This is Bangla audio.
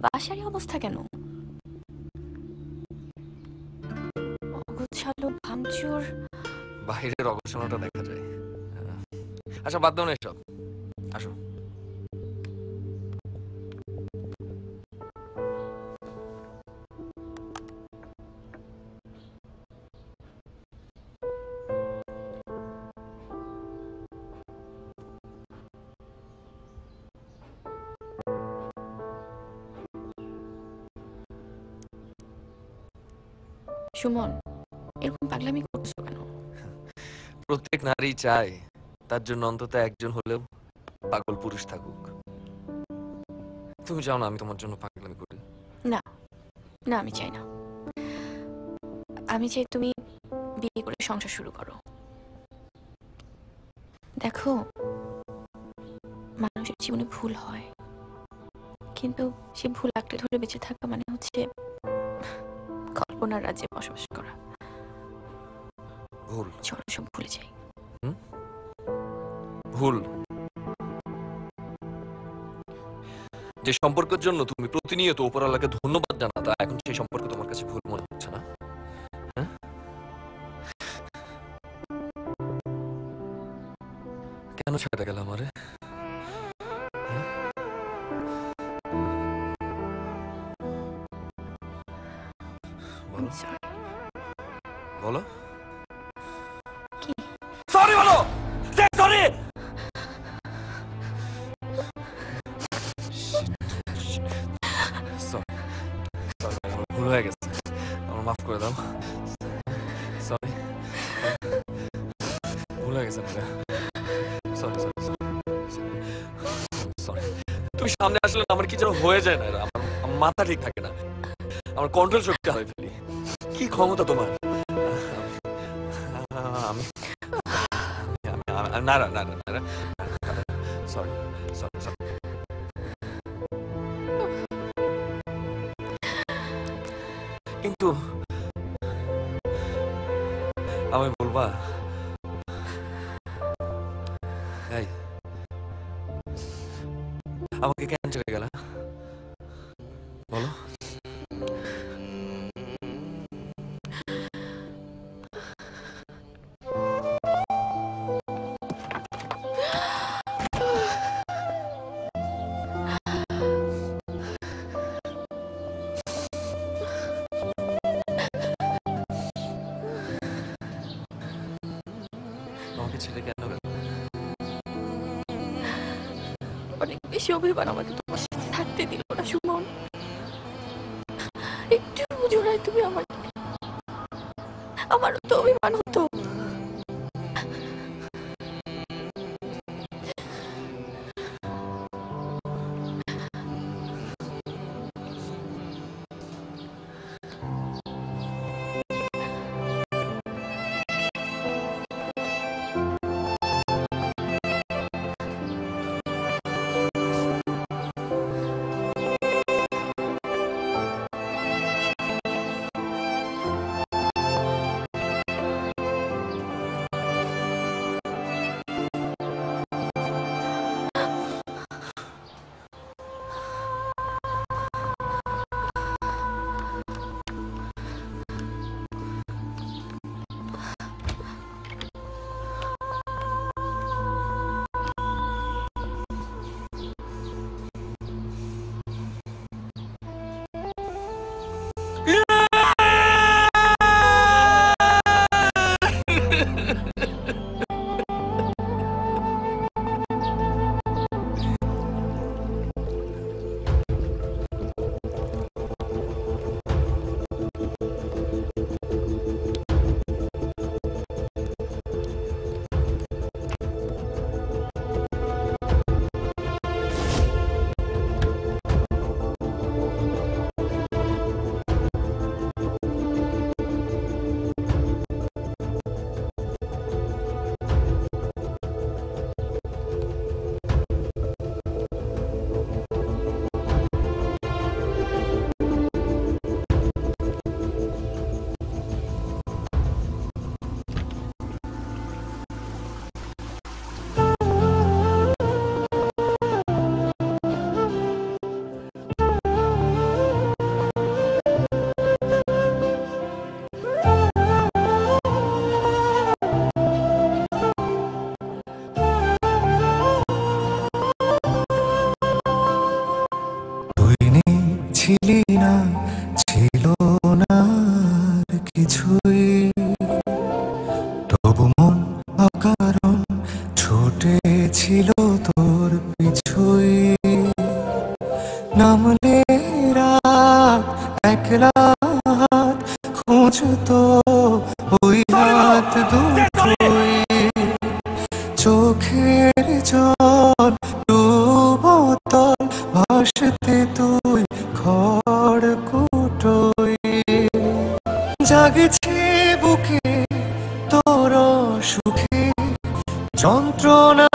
বাসারই অবস্থা কেন? অগোছালো, ভাঙচুর। বাইরের অবসানটা দেখা যায়। আচ্ছা, বাদ দাও না এসব। আসো। সুমন, এরকম পাগলামি করছো কেন? প্রত্যেক নারী চায় তার জন্য অন্তত একজন হলেও পাগল পুরুষ থাকুক। তুমি চাও না আমি তোমার জন্য পাগলামি করি? না, না, আমি চাই না। আমি চাই তুমি বিয়ে করে সংসার শুরু করো। দেখো, মানুষের জীবনে ভুল হয়, কিন্তু সে ভুল আঁকড়ে ধরে বেঁচে থাকা মানে হচ্ছে কল্পনার রাজ্যে বসবাস করা। ভুল। চলো সব ভুলে যাই। ভুল। যে সম্পর্কের জন্য তুমি প্রতিনিয়ত উপরওয়ালাকে ধন্যবাদ জানাতা, এখন সেই সম্পর্ক তোমার কাছে ভুল মনে হচ্ছে না? হ্যাঁ? কেন ছেড়ে গেল আমারে? হ্যাঁ? বলো। সরি। বলো। কি? সরি বলো। সরি। আমার ভুল হয়ে গেছে, আমার মাফ করে দাও। সরি, ভুল হয়ে গেছে মেয়েরা। Sorry sorry sorry. তুমি সামনে আসলে না আমার কি যেন হয়ে যায় না, আমার মাথা ঠিক থাকে না, আমার কন্ট্রোল শক্তি হারিয়ে ফেলি। কি ক্ষমতা তোমার? আমি না না না না না, সরি সরি সরি। কিন্তু আমি বলবা, এই আমাকে কেন চলে গেলা বলো? আমাকে ছেড়ে কেন গেল? অনেক বেশি অভিমান আমাকে তোমার সাথে থাকতে দিল না সুমন। একটু বুঝো না তুমি আমাকে। আমারও তো অভিমান হতো। লাগছে বুকে তোর সুখে যন্ত্রণা